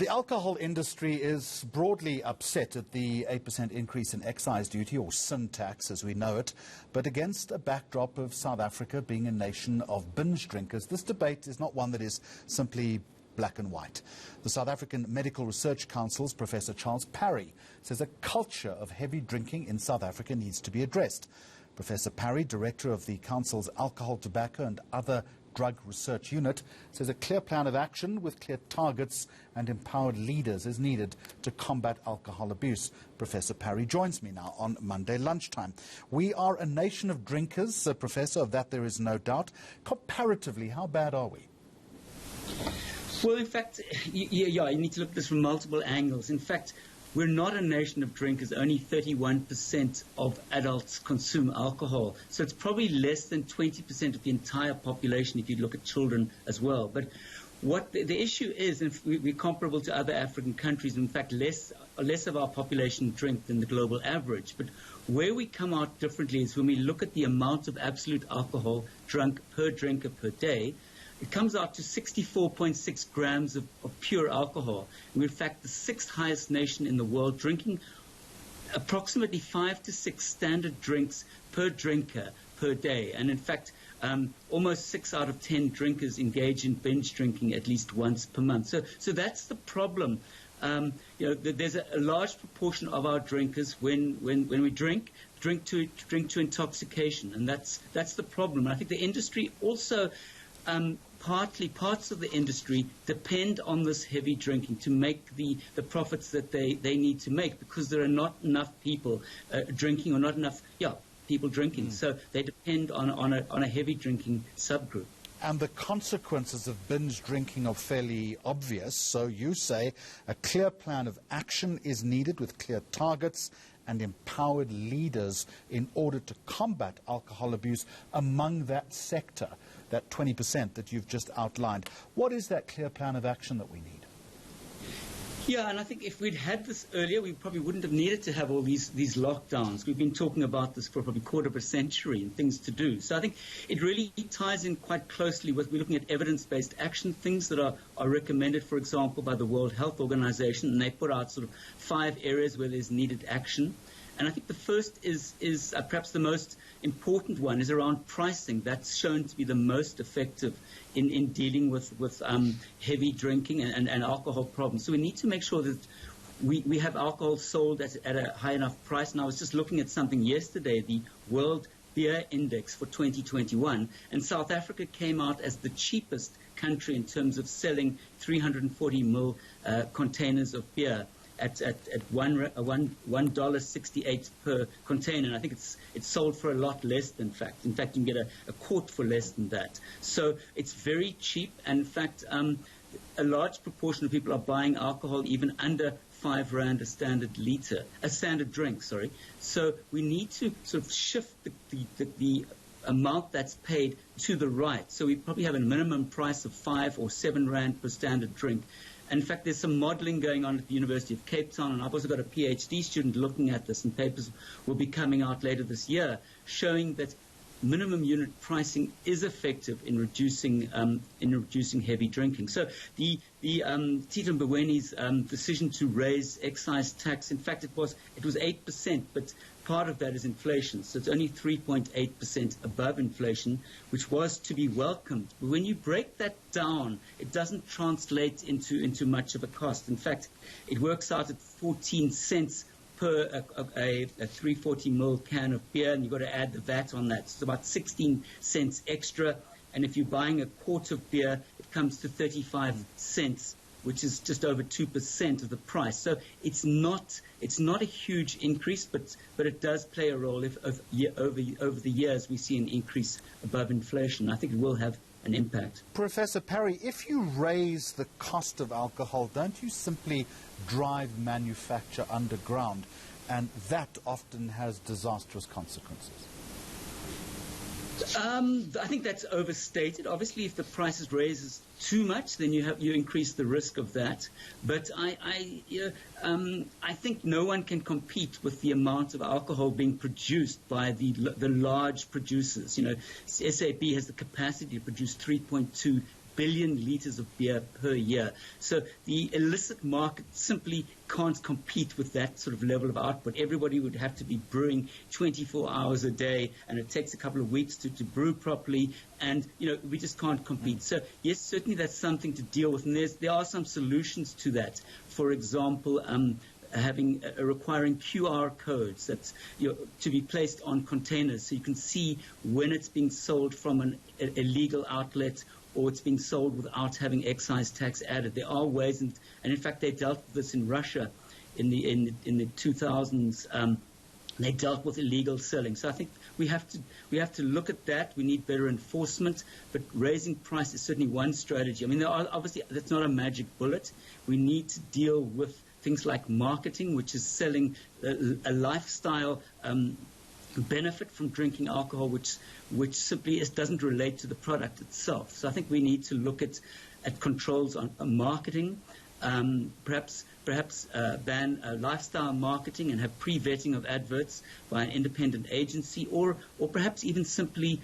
The alcohol industry is broadly upset at the 8% increase in excise duty, or sin tax as we know it. But against a backdrop of South Africa being a nation of binge drinkers, this debate is not one that is simply black and white. The South African Medical Research Council's Professor Parry says a culture of heavy drinking in South Africa needs to be addressed. Professor Parry, director of the Council's Alcohol, Tobacco and Other Drug Research Unit, says a clear plan of action with clear targets and empowered leaders is needed to combat alcohol abuse. Professor Parry joins me now on Monday lunchtime. We are a nation of drinkers, Professor, of that there is no doubt. Comparatively, how bad are we? Well, in fact, you need to look at this from multiple angles. In fact, we're not a nation of drinkers. Only 31% of adults consume alcohol. So it's probably less than 20% of the entire population if you look at children as well. But what the issue is, and we're comparable to other African countries, in fact, less of our population drink than the global average. But where we come out differently is when we look at the amount of absolute alcohol drunk per drinker per day. It comes out to 64.6 grams of pure alcohol. We're, in fact, the sixth highest nation in the world, drinking approximately 5 to 6 standard drinks per drinker per day. And, in fact, almost 6 out of 10 drinkers engage in binge drinking at least once per month. So that's the problem. There's a large proportion of our drinkers when we drink to intoxication, and that's the problem. And I think the industry also parts of the industry depend on this heavy drinking to make the profits that they need to make, because there are not enough people drinking, or not enough people drinking. So they depend on a heavy drinking subgroup. And the consequences of binge drinking are fairly obvious. So you say a clear plan of action is needed with clear targets and empowered leaders in order to combat alcohol abuse among that sector, that 20% that you've just outlined. What is that clear plan of action that we need? Yeah, and I think if we'd had this earlier, we probably wouldn't have needed to have all these lockdowns. We've been talking about this for probably a quarter of a century and things to do. So I think it really ties in quite closely with, we're looking at evidence-based action, things that are recommended, for example, by the World Health Organization, and they put out sort of 5 areas where there's needed action. And I think the first is perhaps the most important one, is around pricing. That's shown to be the most effective in dealing with heavy drinking and alcohol problems. So we need to make sure that we have alcohol sold at a high enough price. And I was just looking at something yesterday, the World Beer Index for 2021, and South Africa came out as the cheapest country in terms of selling 340 ml containers of beer at $1.68 per container. And I think it's sold for a lot less than fact. In fact, you can get a quart for less than that. So it's very cheap. And in fact, a large proportion of people are buying alcohol even under 5 rand a standard drink. So we need to sort of shift the amount that's paid to the right. So we probably have a minimum price of 5 or 7 rand per standard drink. And in fact, there's some modeling going on at the University of Cape Town, and I've also got a PhD student looking at this, and papers will be coming out later this year showing that minimum unit pricing is effective in reducing heavy drinking. So the Tito Mbowene's decision to raise excise tax, in fact, it was 8%, but part of that is inflation. So it's only 3.8% above inflation, which was to be welcomed. But when you break that down, it doesn't translate into much of a cost. In fact, it works out at 14 cents per a 340 ml can of beer, and you've got to add the VAT on that. It's about 16 cents extra. And if you're buying a quart of beer, it comes to 35 cents, which is just over 2% of the price. So it's not a huge increase, but it does play a role if over the years we see an increase above inflation. I think it will have an impact. Professor Parry, if you raise the cost of alcohol, don't you simply drive manufacture underground? And that often has disastrous consequences. I think that's overstated. Obviously, if the price raises too much, then you increase the risk of that. But I think no one can compete with the amount of alcohol being produced by the large producers. SAB has the capacity to produce 3.2 billion litres of beer per year. So the illicit market simply can't compete with that sort of level of output. Everybody would have to be brewing 24 hours a day, and it takes a couple of weeks to brew properly, and we just can't compete. So yes, certainly that's something to deal with, and there are some solutions to that. For example, requiring QR codes that's to be placed on containers, so you can see when it's being sold from an illegal outlet or it's being sold without having excise tax added. There are ways, and in fact they dealt with this in Russia in the 2000s. They dealt with illegal selling. So I think we have to look at that. We need better enforcement, but raising price is certainly one strategy. I mean, obviously that's not a magic bullet. We need to deal with things like marketing, which is selling a lifestyle benefit from drinking alcohol, which simply doesn't relate to the product itself. So I think we need to look at controls on marketing, perhaps ban lifestyle marketing and have pre-vetting of adverts by an independent agency, or perhaps even simply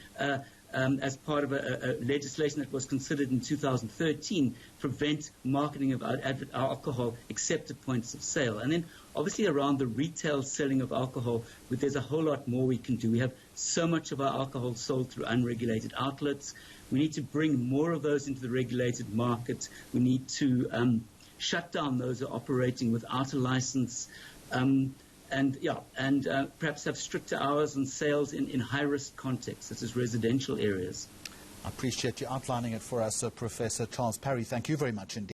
as part of a legislation that was considered in 2013, prevent marketing of alcohol except at points of sale. And then obviously around the retail selling of alcohol, there's a whole lot more we can do. We have so much of our alcohol sold through unregulated outlets. We need to bring more of those into the regulated market. We need to shut down those who are operating without a license. And perhaps have stricter hours on sales in high-risk contexts, such as residential areas. I appreciate you outlining it for us, Professor Charles Parry. Thank you very much indeed.